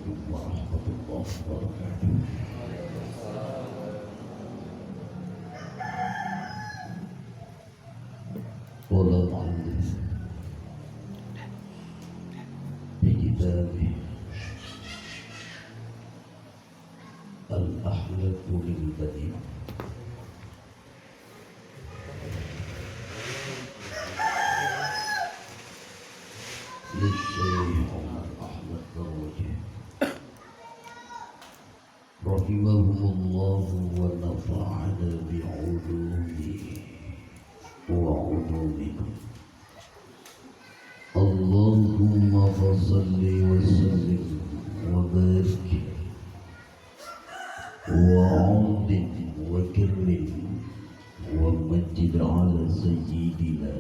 Assalamualaikum warahmatullahi wabarakatuh. Qala al-mu'allif fi kitabih Al-Ahlaqu lil-Badi' للشيخ عمر أحمد بروجه رحمهم الله ونفعنا بعلومه وعلومكم. اللهم فصل وسلم وبارك وعظم وكرم ومجد على سيدنا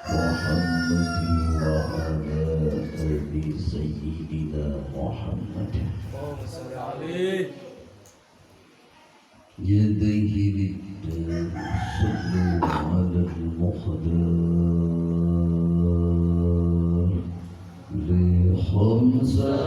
محمد وعلى آل سيدنا محمد يديه للدار صلوا على المختار لخمسة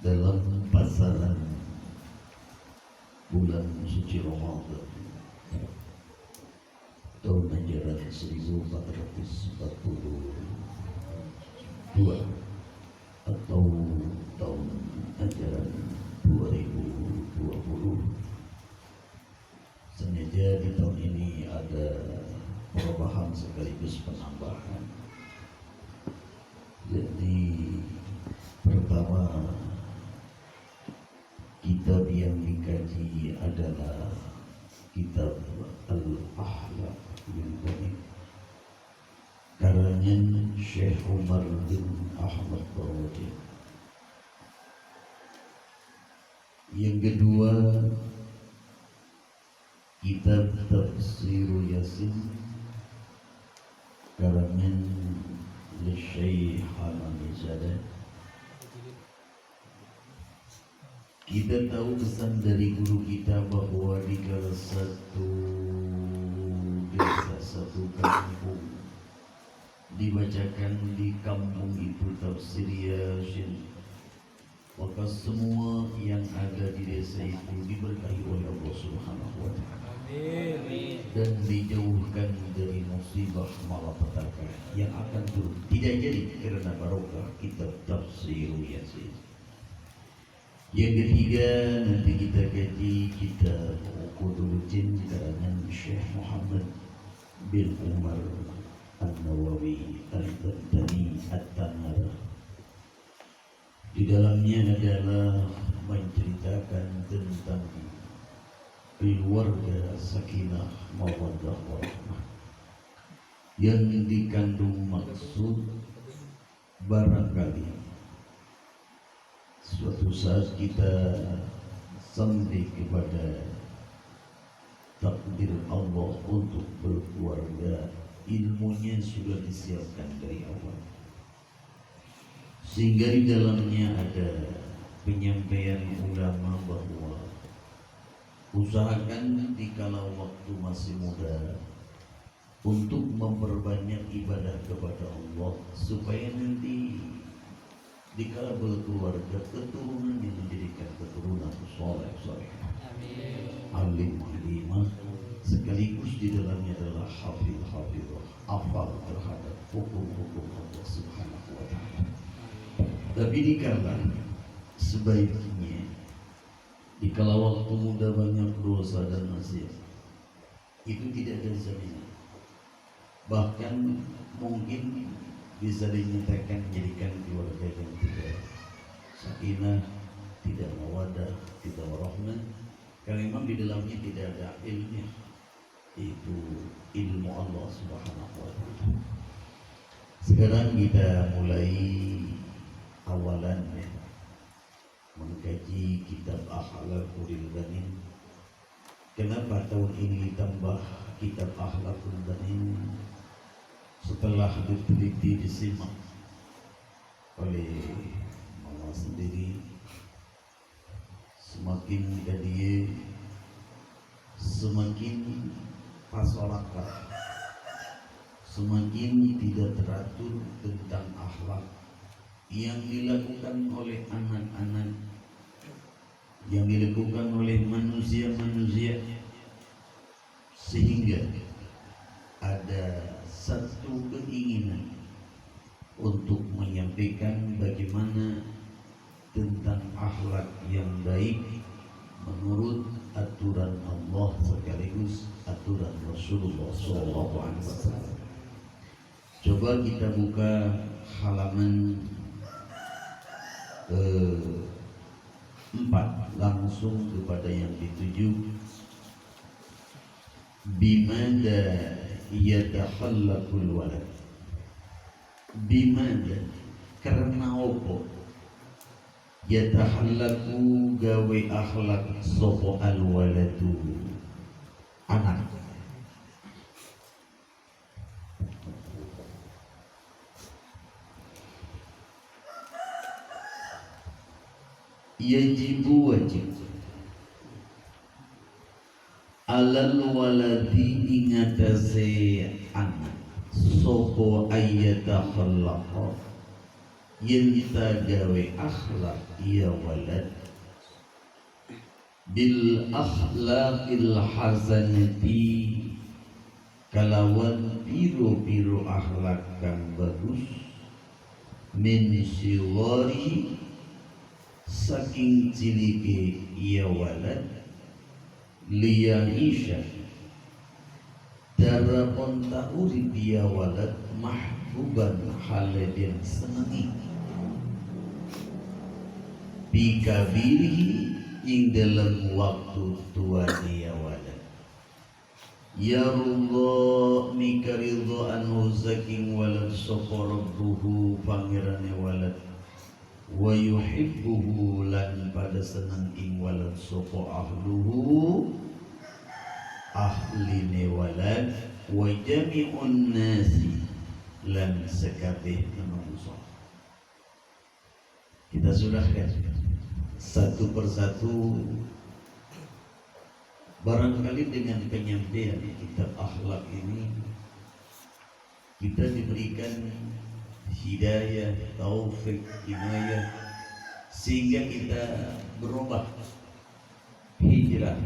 dalam pasaran bulan suci Ramadan tahun ajaran 1442 atau tahun ajaran 2020. Sengaja di tahun ini ada perubahan sekaligus penambahan. Jadi pertama, kitab yang dikaji adalah kitab Al-Ahlaq lil-Badi' karangan Syekh Umar bin Ahmad Baraji. Yang kedua, kitab Tafsir Yasin karangan Syekh Hamami Zadah. Kita tahu pesan dari guru kita bahwa di kala satu desa, satu kampung dibacakan di kampung itu tafsir Yasin, maka semua yang ada di desa itu diberkahi oleh Allah Subhanahu wa Ta'ala dan dijauhkan dari musibah malapetaka yang akan turun. Tidak jadi karena barokah kitab tafsir Yasin. Yang ketiga, nanti kita kaji kitab Uqudul Jin karangan Syekh Muhammad bin Umar An-Nawawi Al-Bantani At-Tanar. Di dalamnya adalah menceritakan tentang keluarga sakinah mawaddah warahmah yang dikandung maksud barangkali suatu saat kita sampai kepada takdir Allah untuk berkeluarga, ilmunya sudah disiapkan dari awal, sehingga di dalamnya ada penyampaian ulama bahwa usahakan dikala waktu masih muda untuk memperbanyak ibadah kepada Allah, supaya nanti dikala berkeluarga keturunannya menjadikan keturunan soleh, alim, alimah, sekaligus di dalamnya adalah hafidh, hafal terhadap hukum-hukum Allah Subhanahu wa Ta'ala. Tapi dikala sebaiknya dikala waktu muda banyak dosa dan maksiat, itu tidak ada jaminan, bahkan mungkin bisa dinyatakan menjadikan keluarga yang tidak sakinah, tidak mawadah, tidak warahmah, karena memang di dalamnya tidak ada ilmunya, itu ilmu Allah Subhanahu wa Ta'ala. Sekarang kita mulai awalan ya, mengkaji kitab Akhlaqul Banin. Kenapa tahun ini ditambah kitab Akhlaqul Banin? Setelah diteliti, disimak oleh mama sendiri, semakin dia semakin pasolakat, semakin tidak teratur tentang akhlak yang dilakukan oleh anak-anak, yang dilakukan oleh manusia-manusia, sehingga ada satu keinginan untuk menyampaikan bagaimana tentang akhlak yang baik menurut aturan Allah sekaligus aturan Rasulullah SAW. Coba kita buka halaman 4 langsung kepada yang dituju. Bimada yatakhallaqul walad. Bimada, karena opo yatakhallaqu gawe akhlak sopo al waladu, anak. Yajibu wajib alal waladi ingatase anak sopo ayyatakhallaqo yen gawe akhlak ya walad bil akhlaqil hasanati, kalawan piro-piro akhlak kang bagus, min siwari saking cilike ya walad, liyaisha darapon ta'urib ya walad, mahbuban halidin senangi, bikabirihi ing dalam waktu tua ya walad, ya Allah mikaridho anhu saking walad soporabruhu pangirane walad, wa yuhibbuhu lan pada senang ing walad sopo ahluhu ahline walad, wa jami'un nasi lan sekabeh manungsa. Kita sudah kan satu persatu, barangkali dengan penyampaian kitab akhlak ini kita diberikan hidayah, taufik, inayah, sehingga kita berubah hijrah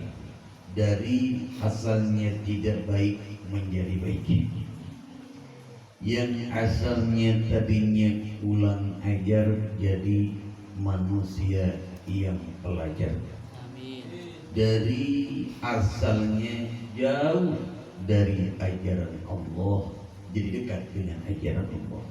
dari asalnya tidak baik menjadi baik, yang asalnya tadinya kurang ajar jadi manusia yang pelajar. Dari asalnya jauh dari ajaran Allah jadi dekat dengan ajaran Allah.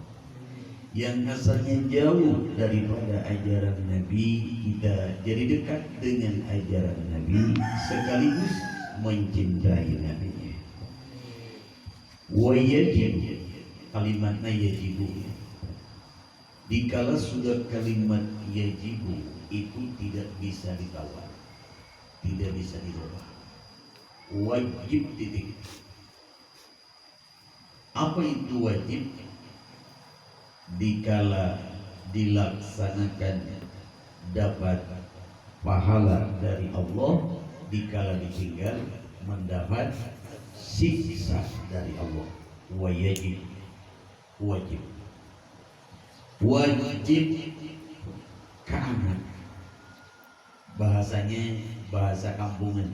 Yang asalnya jauh daripada ajaran Nabi, kita jadi dekat dengan ajaran Nabi sekaligus mencintai Nabi-Nya. Wa yajib, kalimatnya yajibu. Dikala sudah kalimat yajibu itu tidak bisa ditawar, tidak bisa dirubah, wajib titik. Apa itu wajib? Dikala dilaksanakan dapat pahala dari Allah, dikala ditinggal mendapat siksa dari Allah. Wajib, wajib, wajib keanak, bahasanya bahasa kampungan.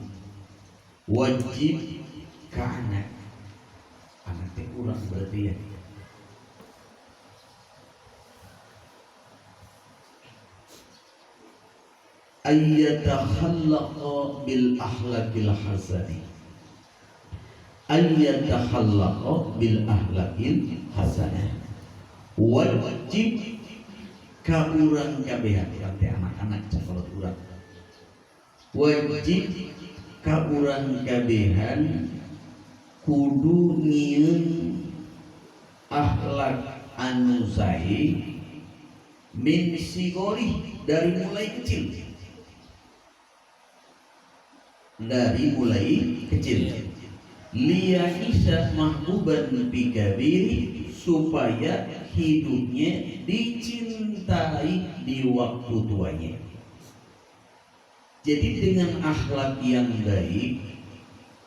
Wajib keanak, anaknya kurang berarti ya. Ayyatahallaqa bil ahlakil hasani, ayyatahallaqa bil ahlakil hasanah. Wajib ka urang kabehan teh anak-anak sakolot urang. Wajib ka urang kabehan kudu nyieun akhlak anu sae min sigori, dari mulai kecil. Dari mulai kecil, liyaisha mahbuban bikabiri, supaya hidupnya dicintai di waktu tuanya. Jadi dengan akhlak yang baik,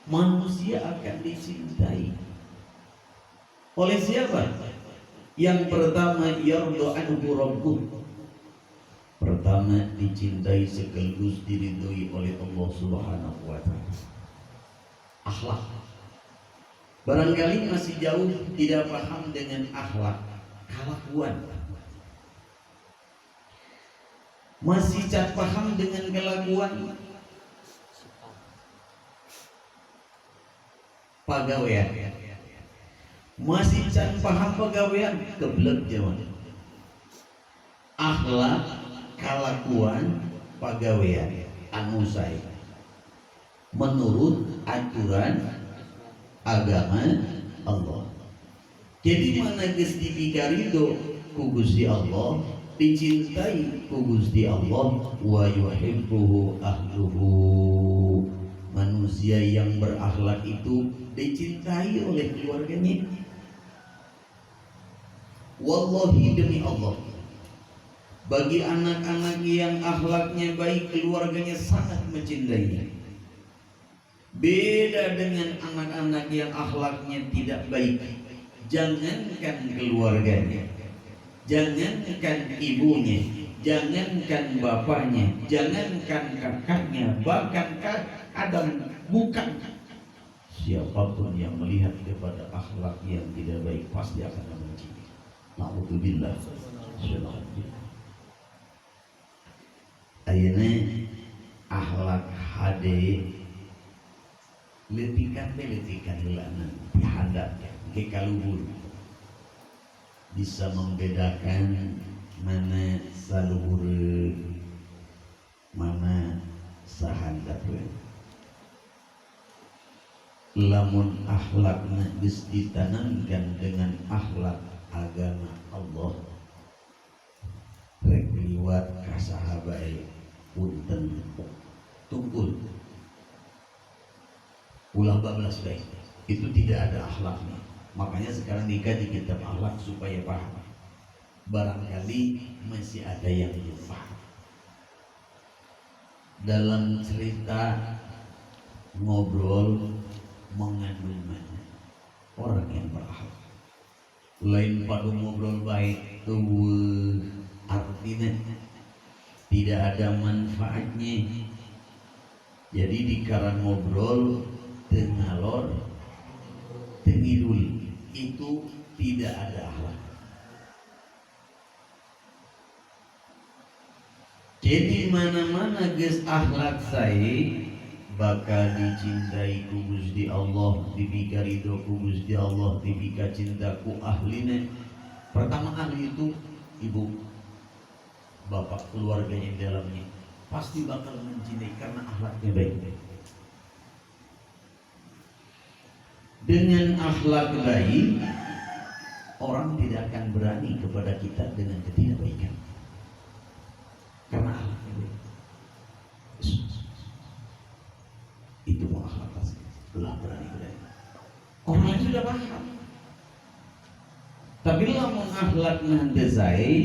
manusia akan dicintai. Oleh siapa? Yang pertama, yardu anhu rabbuh. Pertama, dicintai sekaligus diridhoi oleh Allah Subhanahu wa ta'ala. Akhlak. Barangkali masih jauh tidak paham dengan akhlak, kelakuan. Masih cat paham dengan kelakuan, pagawean. Masih cat paham pagawean, keblek jaman. Akhlak, kelakuan, pagawean anu sae menurut aturan agama Allah. Jadi mana geus dipikarido ku Gusti Allah, dicintai ku Gusti Allah, wa yuhibbuhu ahluhu. Manusia yang berakhlak itu dicintai oleh keluarganya. Wallahi, demi Allah, bagi anak-anak yang akhlaknya baik, keluarganya sangat mencintainya. Beda dengan anak-anak yang akhlaknya tidak baik. Jangankan keluarganya, jangankan ibunya, jangankan bapaknya, jangankan kakaknya, bahkan kadang bukan siapapun yang melihat kepada akhlak yang tidak baik pasti akan membencinya. Na'udzubillah. Ayeuna akhlak hade letikan heulana dihadap ke kaluhur, bisa membedakan mana saluhur mana sahandap. Lamun akhlakna geus ditanamkan dengan akhlak agama Allah, rek liwat ka sahabae punten tunggul ulah bablas baik, itu tidak ada akhlaknya. Makanya sekarang nikah di kitab akhlak supaya paham. Barangkali masih ada yang belum paham. Dalam cerita ngobrol mengandung mana orang yang berakhlak. Lain pada ngobrol baik artinya tidak ada manfaatnya. Jadi di karang ngobrol tengalor tengidul itu tidak ada akhlak. Jadi mana-mana geus akhlak sae bakal dicintai ku Gusti Allah, dipika ridho ku Gusti Allah, dipika cinta ku ahlina. Pertama ahli itu ibu, bapak, keluarganya di dalamnya pasti bakal mencintai karena akhlaknya baik. Dengan akhlak baik, orang tidak akan berani kepada kita dengan ketidakbaikan karena akhlaknya baik. Itu mau akhlak ulah berani. Orang lain sudah paham. Tapi lamun akhlakna henteu sae,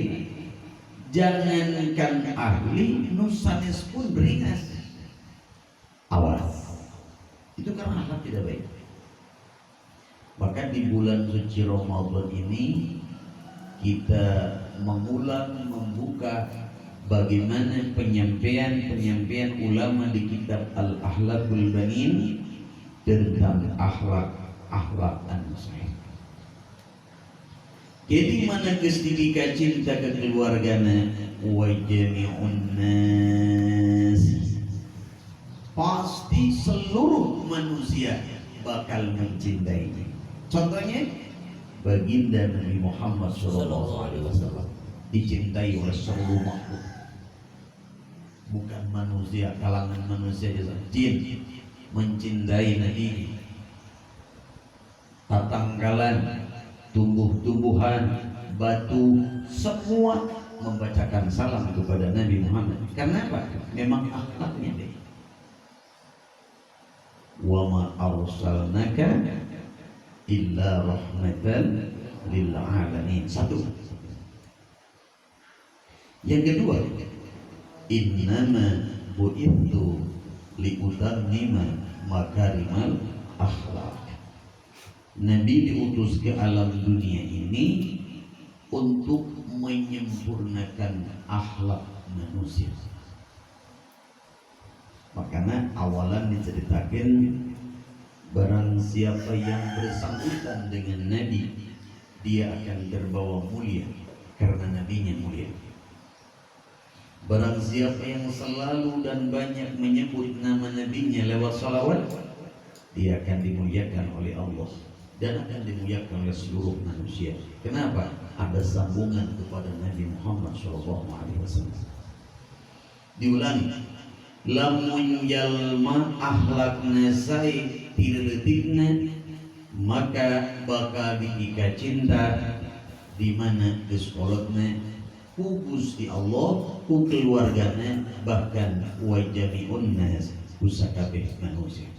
jangankan ahli, nu sanes pun beringas. Awas. Itu karena akhlak tidak baik. Bahkan di bulan suci Ramadan ini kita mengulang membuka bagaimana penyampaian ulama di kitab Al-Ahlakul Banin tentang akhlak an-nusayh. Jadi mana gestika cinta ke keluargana wa jami'un nas, pasti seluruh manusia bakal mencintainya. Contohnya baginda Nabi Muhammad SAW dicintai oleh seluruh makhluk, bukan manusia, kalangan manusia saja, jin mencintai Nabi, tatanggalan, tumbuh-tumbuhan, batu, semua membacakan salam kepada Nabi Muhammad. Karena apa? Memang akhlaknya deh. Wa ma arsalnaka illa rahmatan lil alamin. Satu. Yang kedua, innama bu'ithu liutammima makarimal akhlak. Nabi diutus ke alam dunia ini untuk menyempurnakan akhlak manusia. Makanya awalan diceritakan barang siapa yang bersangkutan dengan Nabi, dia akan terbawa mulia karena Nabinya mulia. Barang siapa yang selalu dan banyak menyebut nama Nabinya lewat salawat, dia akan dimuliakan oleh Allah dan akan dimuliakan oleh seluruh manusia. Kenapa? Ada sambungan kepada Nabi Muhammad SAW. Diulangi, lamun jalma akhlakna sae tireutikeun, maka bakal diika cinta di mana geus kolotna ku Gusti Allah, ku keluargana, bahkan wa jami'un nas, ku sakabeh manusia.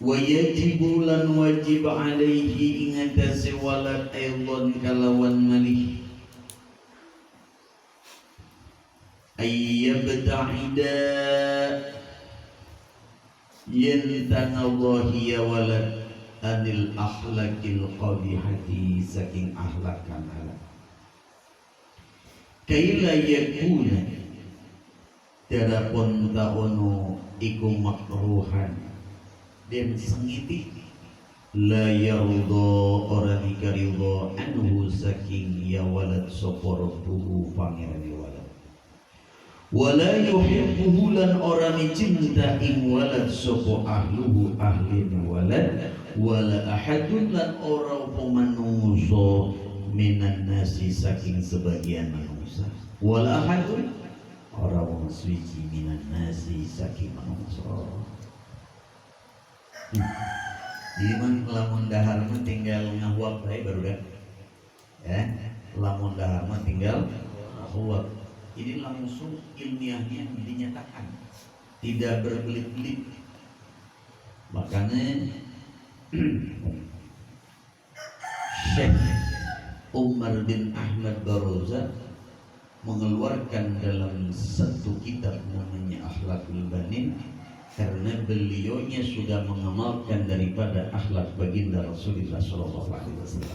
Wa yajibu lan wajib alaihi ingatasi walad aydon kalawan malih ayyabta'ida yantanallahi ya walad anil akhlaqil qabihati, saking akhlak kan halak kaila yakuna terapun ta'unu iku makruhan dan sengiti la yardo orang ikaridho anhu saking ya walad soporotuhu pangeran ya walad wala yuhibbuhu lan orang cinta ing walad sopo ahluhu ahlin walad wala ahadun lan orang pemanuso minan nasi saking sebagian manusia wala ahadun orang suci minan nasi saking manusia. Jadi lamun dahar mah tinggal ngahuap bae baru dah. Ya, lamun dahar mah tinggal ngahuap. Ini langsung ilmiahnya dinyatakan, tidak berbelit-belit. Makanya Syekh Umar bin Ahmad Baroza mengeluarkan dalam satu kitab namanya Akhlakul Banin, karena beliaunya sudah mengamalkan daripada akhlak baginda Rasulullah SAW.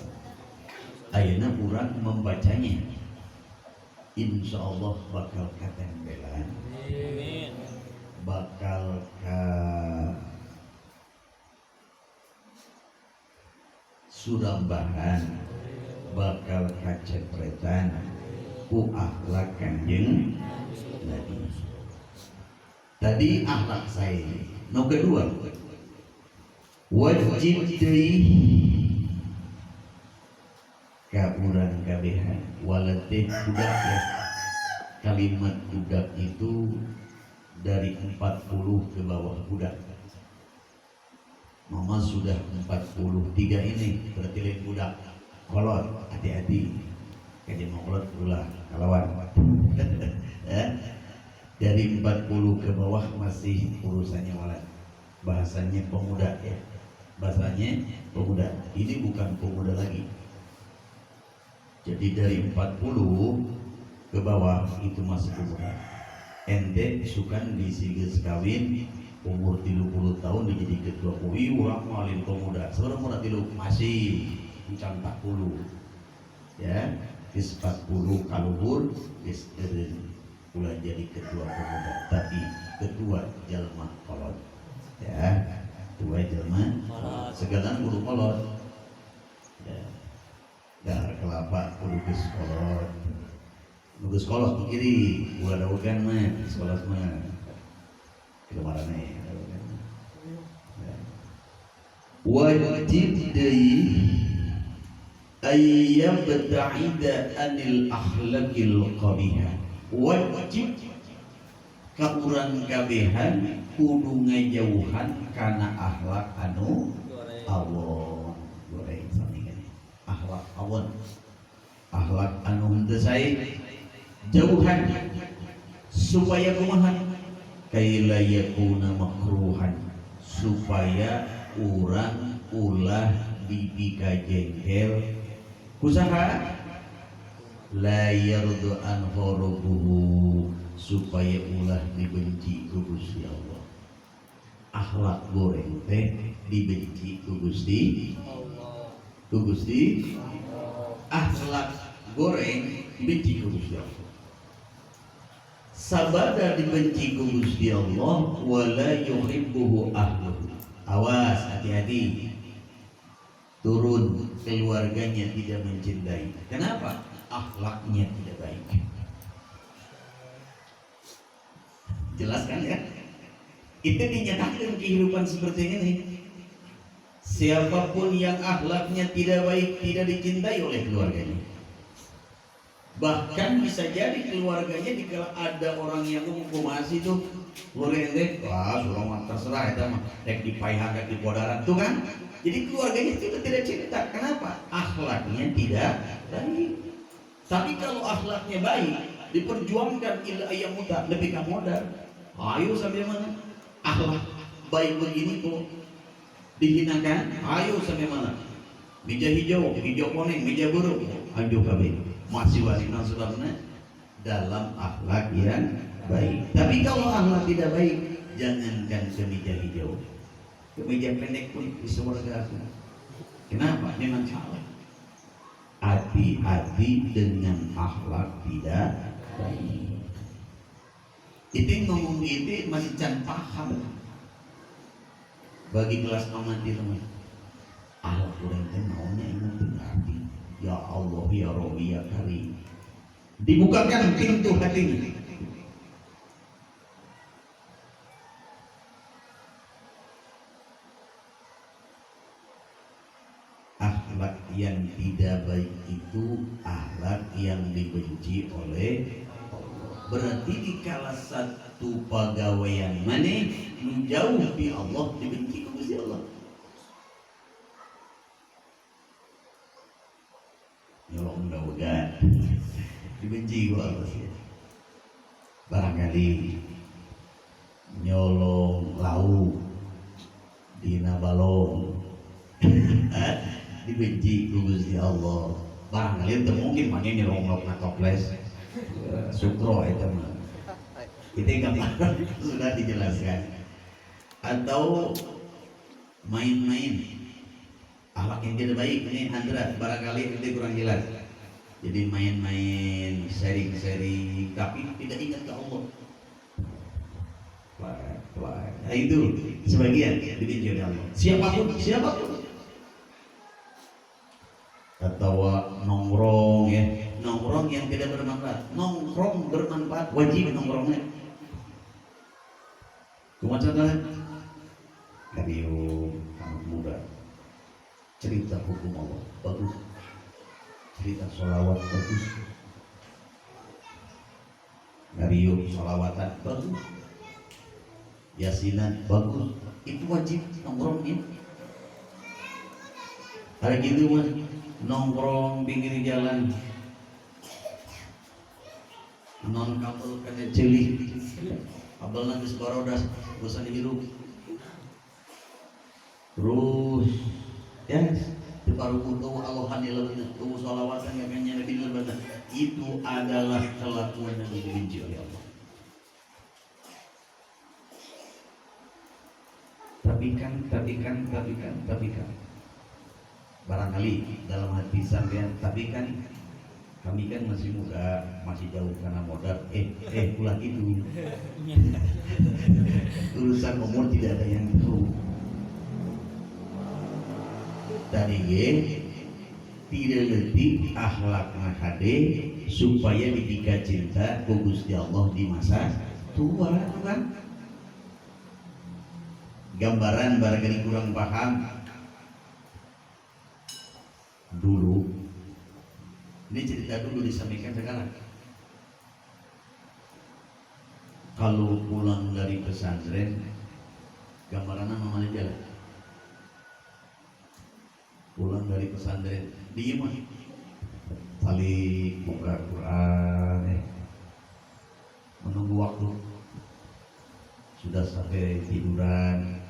Ayeuna urang membacanya, insya Allah bakal katempelan, bakal ka surambahan, bakal kacepretan ku akhlak Kanjeng Nabi. Tadi akhlak saya. No kedua, wajib deui ka urang kabehan walatih budak ya. Kalimat budak itu dari 40 ke bawah budak. Mama sudah 43 ini berarti lain budak. Kolot, hati-hati. Kajian mau kolot ulah kalawan. Dari 40 ke bawah masih urusannya walad. Bahasanya pemuda ya. Bahasanya pemuda. Ini bukan pemuda lagi. Jadi dari 40 ke bawah itu masih pemuda. Ente sukan disigas kawin umur 30 tahun dijadi ketua UI orang malin pemuda. Seorang muda tilu masih bukan 40. Ya, bis 40 kaluhur bis ulah jadi ketua pemuda, tapi ketua jalma kolot. Ya, ketua jalma segala guru kolot. Ya. Dar kelapa kudu geus kolot. Nugus kolot kiri, ulah dawegan mah sekolah mah. Kemarannya. Wajib deui ayyabta'ida anil akhlaqil qabihah. Wajib ka urang kabehan kudu ngajauhan kana akhlak anu awon. Goreng sami akhlak awon. Akhlak anu henteu sae jauhan supaya kumaha kaila yakuna makruhan supaya urang ulah dipika jengkel kusaha la yardu an horobuhu supaya ulah dibenci ku Gusti Allah. Akhlak goreng teh dibenci ku Gusti Allah. Ku Gusti akhlak goreng dibenci ku Gusti Allah. Sabada dibenci ku Gusti Allah wala yuhibbuhu ahluhu. Awas, hati-hati. Turun keluarganya tidak mencintai. Kenapa? Akhlaknya tidak baik. Jelas kan ya? Itu dinyatakan kehidupan seperti ini. Siapapun yang akhlaknya tidak baik tidak dicintai oleh keluarganya. Bahkan bisa jadi keluarganya dikala ada orang yang menghukumasi itu keluarga ente, wah sudah terserah itu mah rek dipaihan rek dipodaran tuh kan. Jadi keluarganya itu tidak cinta. Kenapa? Akhlaknya tidak baik. Tapi kalau akhlaknya baik, diperjuangkan ila ayam muda lebih kamu modal. Ayo sampai mana? Akhlak baik begini kok dihinakan. Ayo sampai mana? Meja hijau, hijau kuning, meja buruk, anjo kabeh. Masih wasina sebabnya dalam akhlak yang baik. Tapi kalau akhlak tidak baik, jangankan ke meja hijau, ke meja pendek pun di surga. Kenapa? Memang salah. Hati-hati dengan akhlak tidak baik. Itu ngomong itu masih can paham. Bagi kelas amati teman, akhlak kurang tenaunya ingat hati. Ya Allah ya Rabbi ya Karim. Dibukakan pintu hatinya. Akhlak yang tidak baik itu akhlak yang dibenci oleh Allah. Berarti dikala satu pegawaian mana menjauh di Allah dibenci oleh Allah. Nyolong dawegan dibenci ku Allah sih. Barangkali nyolong lauk dina balong dibenci ku Gusti Allah. Barangkali itu mungkin makanya nyolong lauk na toples sukro itu mah. Itu gampang sudah dijelaskan. Atau main-main akhlak yang tidak baik ini Andra barangkali itu kurang jelas. Jadi main-main sharing-sharing tapi tidak ingat ke Allah. Nah, itu sebagian dibenci oleh Allah. Siapapun. Atau nongkrong ya, nongkrong yang tidak bermanfaat. Nongkrong bermanfaat wajib nongkrongnya. Cuma contohnya Karium anak muda. Cerita hukum Allah bagus, cerita sholawat bagus, ngarium sholawatan bagus, yasinan bagus, itu wajib nongkrongnya. Ada gitu mas, nongkrong pinggir jalan, non kabel kena celi kabel nanti barodas bosan hidup terus ya di paruh kutu Allahanillah tuh sholawatan yang kayaknya Nabi benar itu adalah kelakuan yang dibenci oleh Allah. Tapi kan barangkali dalam hati sampean tapi kan kami kan masih muda, masih jauh karena modal. Pulang itu urusan umur tidak ada yang tahu. Tadi tidak letih akhlak hade supaya ditika cinta ku Gusti Allah di masa tua, kan? Gambaran barangkali kurang paham dulu. Ini cerita dulu disampaikan sekarang. Kalau pulang dari pesantren, gambarannya mana jalan? Pulang dari pesantren, diem aja. Saling buka Quran, menunggu waktu. Sudah sampai tiduran,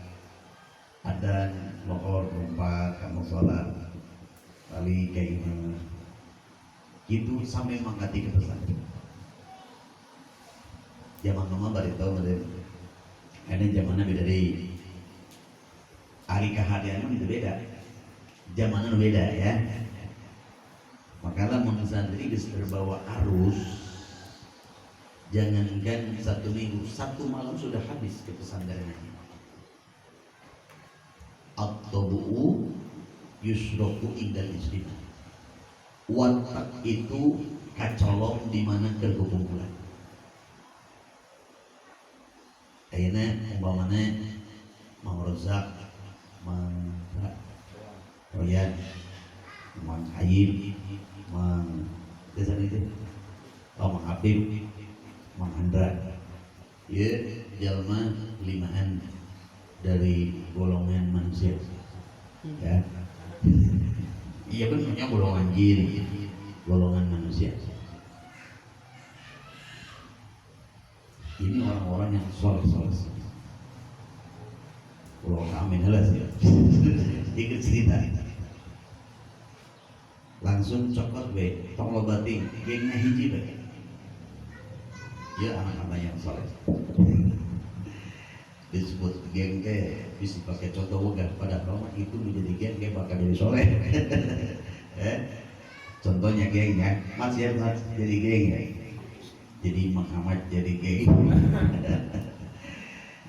adzan, lohor, lompat, kamu sholat, kali kayak gimana? Itu sampai mengganti ke pesantren. Zaman mama balik tahu ada, karena zamannya beda dari hari kehadirannya itu beda, zamannya beda ya. Makanya mau santri bisa terbawa arus, jangankan 1 minggu, 1 malam sudah habis ke pesantrennya. At-tabu'u yusroku indal istimah. Watak itu kacolong di mana berkumpulan. Ayeuna umpamana Mang Rozak, Mang Royan, Mang Hayim, Mang desa itu, Mang Habib, Mang Andra. Ya, jalma 5an dari golongan manusia. Ya. Iya benarnya golongan jin, golongan manusia. Ini orang-orang yang soleh. Kalau amin halas ya. Ikut cerita. Langsung cokot be, tong lobating, gengnya hiji be. Ya anak-anak yang soleh. Disebut geng bisa pakai contoh wegah pada rumah itu menjadi geng bakal jadi soleh. Contohnya geng ya, Mas ya Mas jadi geng ya, jadi Muhammad jadi geng.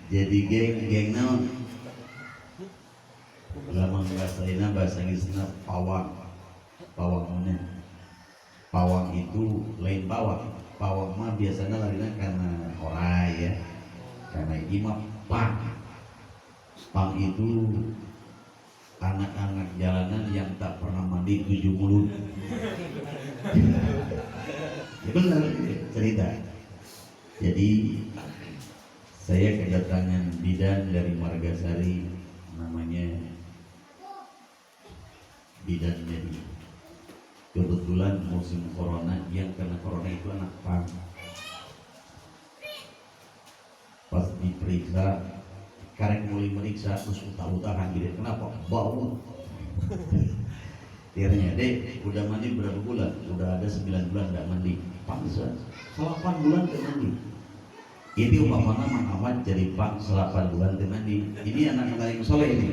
Jadi geng naon lama bahasa Inggrisnya pawang mana pawang itu lain pawang mah biasanya larinya karena orai ya, karena imam pang itu anak-anak jalanan yang tak pernah mandi 7 mulut. Ya benar cerita. Jadi saya kedatangan bidan dari Margasari, namanya bidan jadi kebetulan musim corona, yang kena corona itu anak pang. Pas diperiksa karek mulai meriksa terus utah-utahan gitu, kenapa? Bau. Akhirnya deh udah mandi berapa bulan? Udah ada 9 bulan gak mandi. Pantesan 8 bulan gak mandi. Ini umpamanya Mang Ahmad jadi pang 8 bulan gak mandi. Ini anak-anak yang soleh ini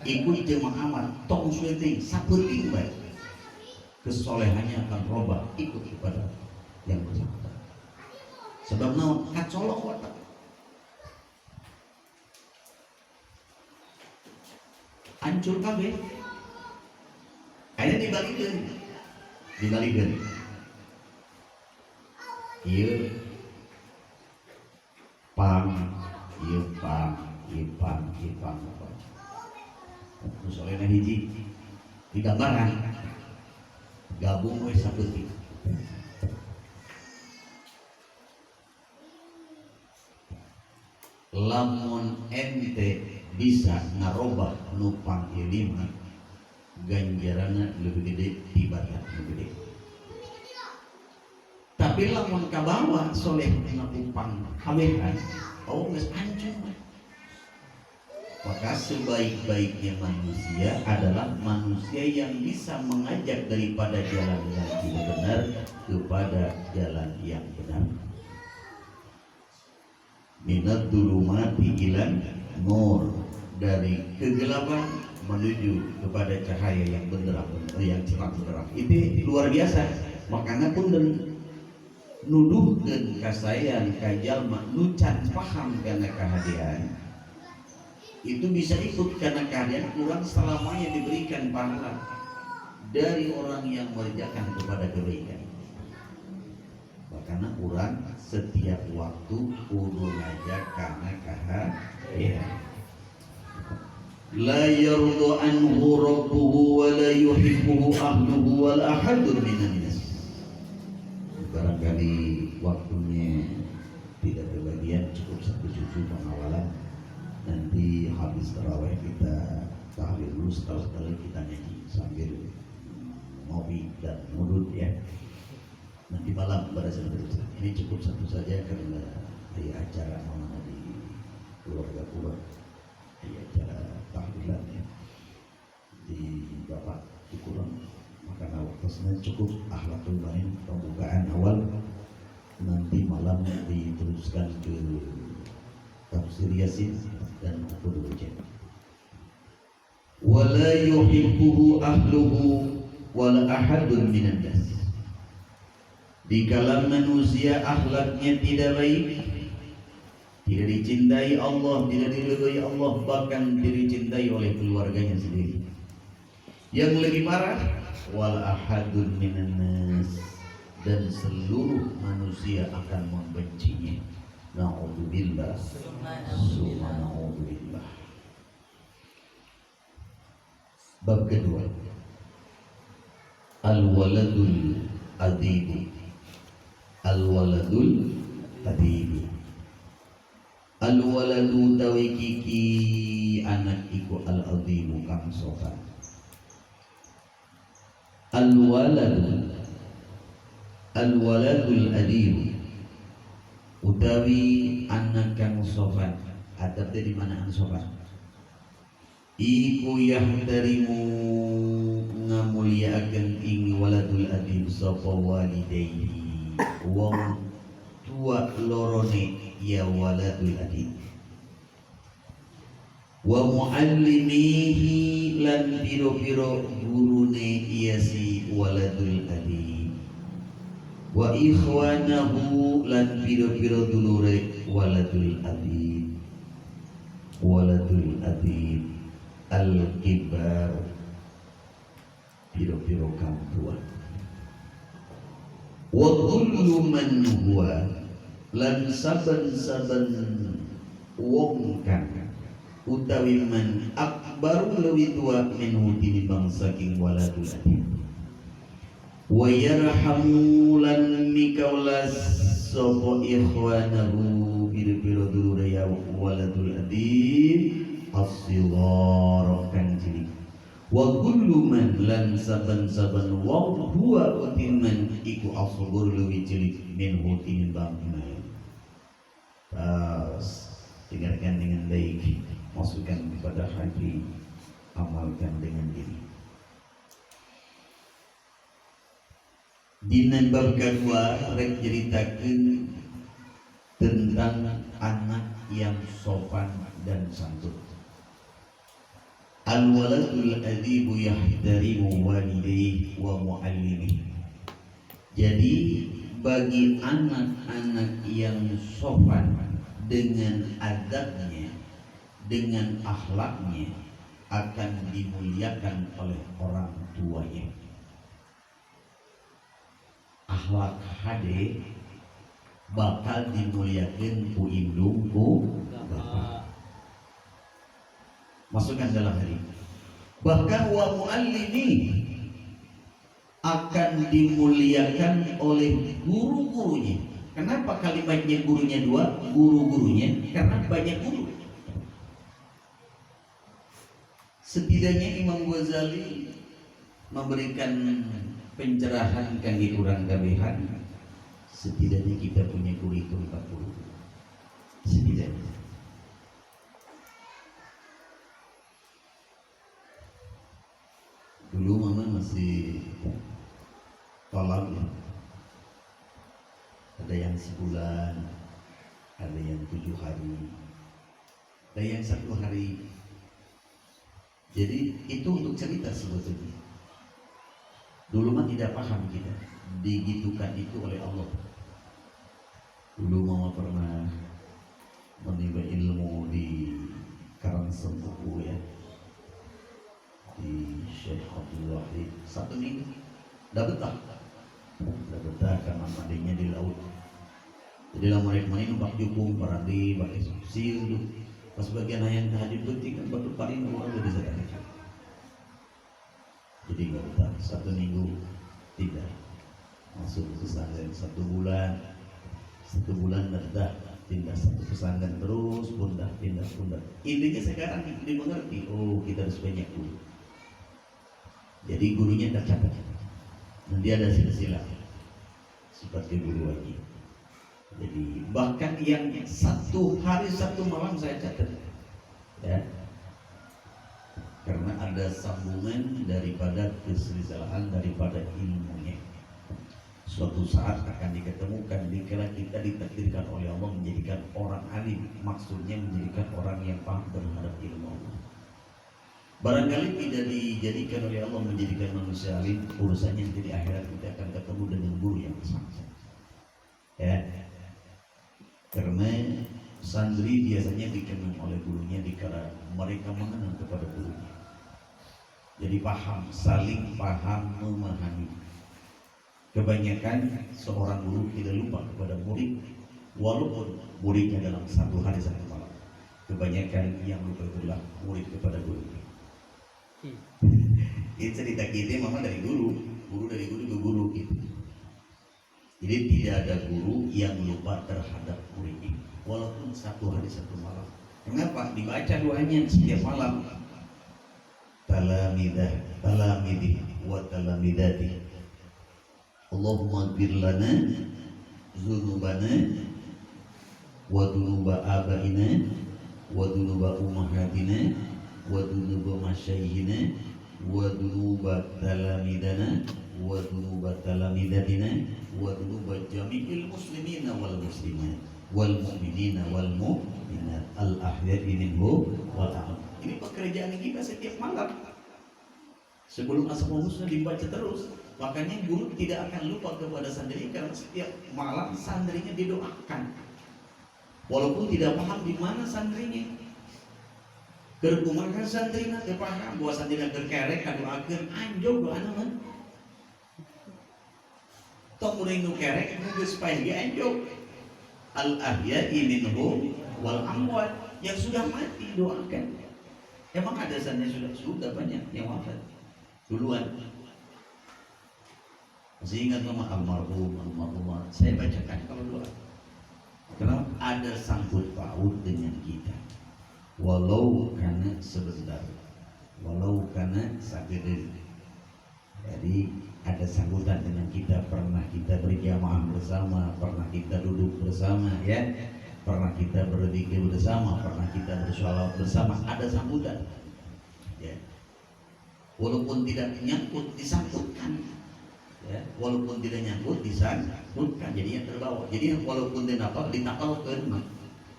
ikut jeung Mang Ahmad tong sweating saputing bae. Kesolehannya akan robah ikut kepada yang bersangkutan. Sebab naon? Kacolok watak. Hancur kabeh. Akhirnya dibalikeun. Ieu pang. Soalnya hiji digambaran gabung we saeutik. Lamun ente bisa ngarobah nupang ilima, ganjarannya lebih gede, tibarat lebih gede. Tapi lamun kabawa soleh tina upang hawehan, oh geus hancur. Maka sebaik-baiknya manusia adalah manusia yang bisa mengajak daripada jalan yang tidak benar kepada jalan yang benar. Minat dhulumati ilan nur, dari kegelapan menuju kepada cahaya yang benderang, yang cerah-cerah. Itu luar biasa. Makanya pun nuduhkeun kasayan kajalma nu can paham kana kahadian. Itu bisa ikut karena kehadiran kurang selamanya diberikan pahala dari orang yang mengerjakan kepada kebaikan. Karena kurang setiap waktu kudu ngajak karena kehadiran. La yardu anhu rabbuhu wa la yuhibbuhu ahluhu wal ahadun minan nas. Barangkali waktunya tidak kebagian, cukup satu juzuk pengawalan. Nanti habis tarawih kita tahlil dulu, sekali-sekali kita nyanyi sambil ngopi dan nurut ya. Nanti malam pada saat itu ini cukup satu saja karena di acara mana di keluarga pula, di acara tahlilan ya, di bapak di kurang, maka waktunya cukup akhlakul bain pembukaan awal. Nanti malam diteruskan ke tafsir Yasin dan aku dulu cek. Wala yuhibbuhu ahluhu wala ahadun minan nas. Di kalangan manusia akhlaknya tidak baik, tidak dicintai Allah, tidak diridhoi Allah, bahkan tidak dicintai oleh keluarganya sendiri. Yang lebih parah, wal ahadun minan nas, dan seluruh manusia akan membencinya. Na'udzubillah. Subhanallah. Bab kedua, al-waladul adib. Al-waladul adib. Al-waladu tawi kiki anak iku al-adib kang sopan. Al-waladul adib utawi anak kang sopan. Adab di mana an sopan? Iku yahtarimu ngamuliakeun ing waladul adib sapa walidayhi, wong tua lorone ya waladul adib, wa muallimihi lan piro-piro gurune iya si waladul adib, wa ikhwanahu lan piro-piro dulure waladul adib. Waladul adib al-kibar, piro-piro kang tua. Wa kullu man huwa lan saben-saben wong kang utawi man akbaru lewi tua minhu tinimbang saking waladul adib. Wa yarhamu lan mikaulas sapa ikhwanahu piro-piro dulure ya waladul adib as-sighar kang cilik. Wa kullu man lan saban-saban wong huwa utiman iku asghar luwih cilik minhu tinimbang man. Dengarkan dengan baik, masukkan kepada hati, amalkan dengan diri. Dina bab kedua rek ceritakeun tentang anak yang sopan dan santun. Al-waladul adibu yahtarimu walidayhi wa muallimihi. Jadi bagi anak-anak yang sopan dengan adabnya, dengan akhlaknya, akan dimuliakan oleh orang tuanya. Akhlak hade bakal dimuliakan ku indung ku bapak. Masukkan dalam hati. Bahkan wa muallimi akan dimuliakan oleh guru-gurunya. Kenapa kalimatnya gurunya dua, guru-gurunya? Karena banyak guru. Setidaknya Imam Ghazali memberikan pencerahan kangge urang kabehan Setidaknya kita punya guru itu 40 setidaknya. Dulu mama masih tolak ya, ada yang sebulan, ada yang 7 hari, ada yang 1 hari. Jadi itu untuk cerita sebetulnya. Dulu mah tidak paham kita, digitukan itu oleh Allah. Dulu mama pernah menimba ilmu di Karangsempuku ya, di Syekh Abdul Wahid. 1 minggu udah betah karena mandinya di laut. Jadi lah mereka main numpak jukung, parandi, pakai sir. Pas bagian ayam tahajud penting kan batu paling orang udah bisa tahajud. Jadi nggak betah 1 minggu tidak masuk pesantren 1 bulan. 1 bulan dah pindah 1 pesantren terus pindah. Intinya sekarang dimengerti, oh kita harus banyak guru. Jadi gurunya tercatat. Nanti ada silsilah seperti guru wajib. Jadi bahkan yang 1 hari 1 malam saya catat, ya, karena ada sambungan daripada kesilsilahan daripada ilmunya. Suatu saat akan diketemukan dikala kita ditakdirkan oleh Allah menjadikan orang alim, maksudnya menjadikan orang yang paham terhadap ilmu Allah. Barangkali tidak dijadikan oleh Allah menjadikan manusia alim, urusannya nanti di akhirat kita akan ketemu dengan guru yang sama. Ya, karena santri biasanya dikenal oleh gurunya dikala mereka mengenal kepada gurunya. Jadi paham, saling paham, memahami. Kebanyakan seorang guru tidak lupa kepada murid, walaupun muridnya dalam 1 hari 1 malam. Kebanyakan yang lupa itulah murid kepada guru. Ini cerita kita mama dari guru dari guru ke guru gitu. Jadi tidak ada guru yang lupa terhadap muridnya, walaupun 1 hari 1 malam. Kenapa? Dibaca doanya setiap malam. Talamidih wa talamidati. Allahumma ighfir lana dzunubana wa dzunuba abaina wa dzunuba ummahatina wa dzunuba masyayikhina wa dzunuba talamidana wa dzunuba talamidatina wa dzunuba jami'il muslimina wal muslimat wal mu'minina wal mu'minat al ahya'i minhum wal amwat. Ini pekerjaan kita setiap malam. Sebelum asmaul husna dibaca terus. Makanya guru tidak akan lupa kepada santri karena setiap malam santrinya didoakan. Walaupun tidak paham di mana santrinya. Kerkumakan santrinya terpaham bahwa santrinya kerkerek kadoakeun anjog doana mah. Tong urang nu kerek nu geus paeh ge anjog. Al ahya'i minhum wal amwat, yang sudah mati doakan. Emang ada santri sudah banyak yang wafat duluan. Masih ingat nama almarhumah saya bacakan kalau doa. Karena ada sangkut paut dengan kita, walau karena sebentar, walau karena sagede. Jadi ada sangkutan dengan kita, pernah kita berjamaah bersama, pernah kita duduk bersama, ya, pernah kita berzikir bersama, pernah kita bersolawat bersama, ada sangkutan. Ya. Walaupun tidak nyangkut disangkutkan. Ya, walaupun tidak nyangkut disangkutkan, jadinya terbawa. Jadi walaupun tidak ditakalkan,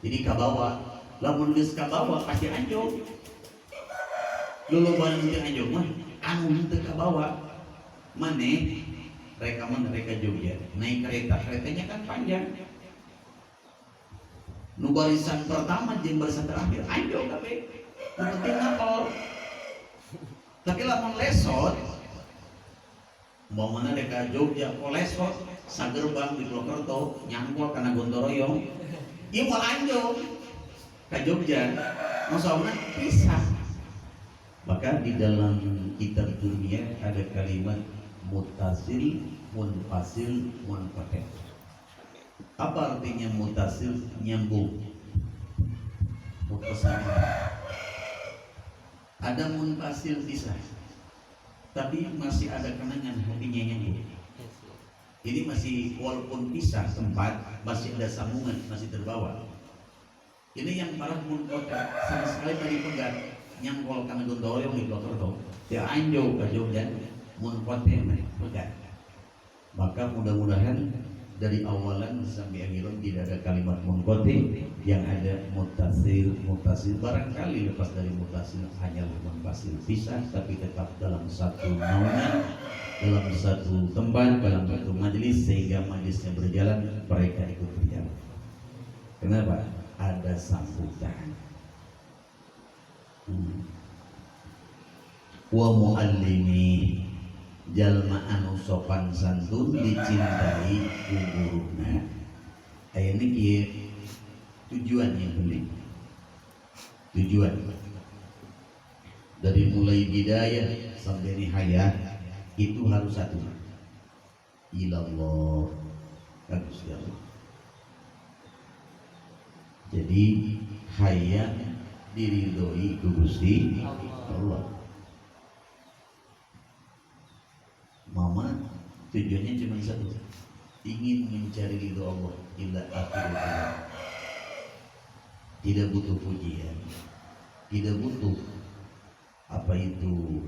jadi kabawa. Lamun geus kabawa pasti anjog. Luluban teu anjog mah anu teu kabawa. Maneh reka Jogja naik keretanya kan panjang. Nu barisan pertama jeung barisan terakhir anjog kabeh. Nu penting ngapal. Tapi lamun lesot mau mana deka Jogja kolesot sagerbang di Purwokerto nyangkul karena Gontoroyong ieu moal anjog ka Jogja maksudna pisah. Maka di dalam kitab dunia ada kalimat mutasil, munfasil, munqati'. Apa artinya mutasil? Nyambung, muttasil. Ada munfasil pisah, tapi masih ada kenangan hatinya nyambung. Ini masih walaupun pisah tempat, masih ada sambungan, masih terbawa. Ini yang parah kota sama sekali tadi pegat yang kalau kami gondol yang di Purwokerto, ya anjo ke Jogja, kota yang pegat. Maka mudah-mudahan dari awalan sampai akhiran tidak ada kalimat munqati, yang ada mutasil. Barangkali lepas dari mutasil hanya munfasil pisah, tapi tetap dalam satu naungan, dalam satu tempat, dalam satu majelis, sehingga majelisnya berjalan, mereka ikut berjalan. Kenapa? Ada sambutan. Wa muallimi, jalma anu sopan santun dicintai guruna. Ini kieu tujuan yang penting. Tujuan dari mulai bidayah sampai nihayah itu harus satu, ilallah, harus Allah. Jadi hayat diridhoi ku Gusti Allah. Mama tujuannya cuma satu, ingin mencari ridho Allah. Illa akhirul, tidak butuh pujian, tidak butuh apa itu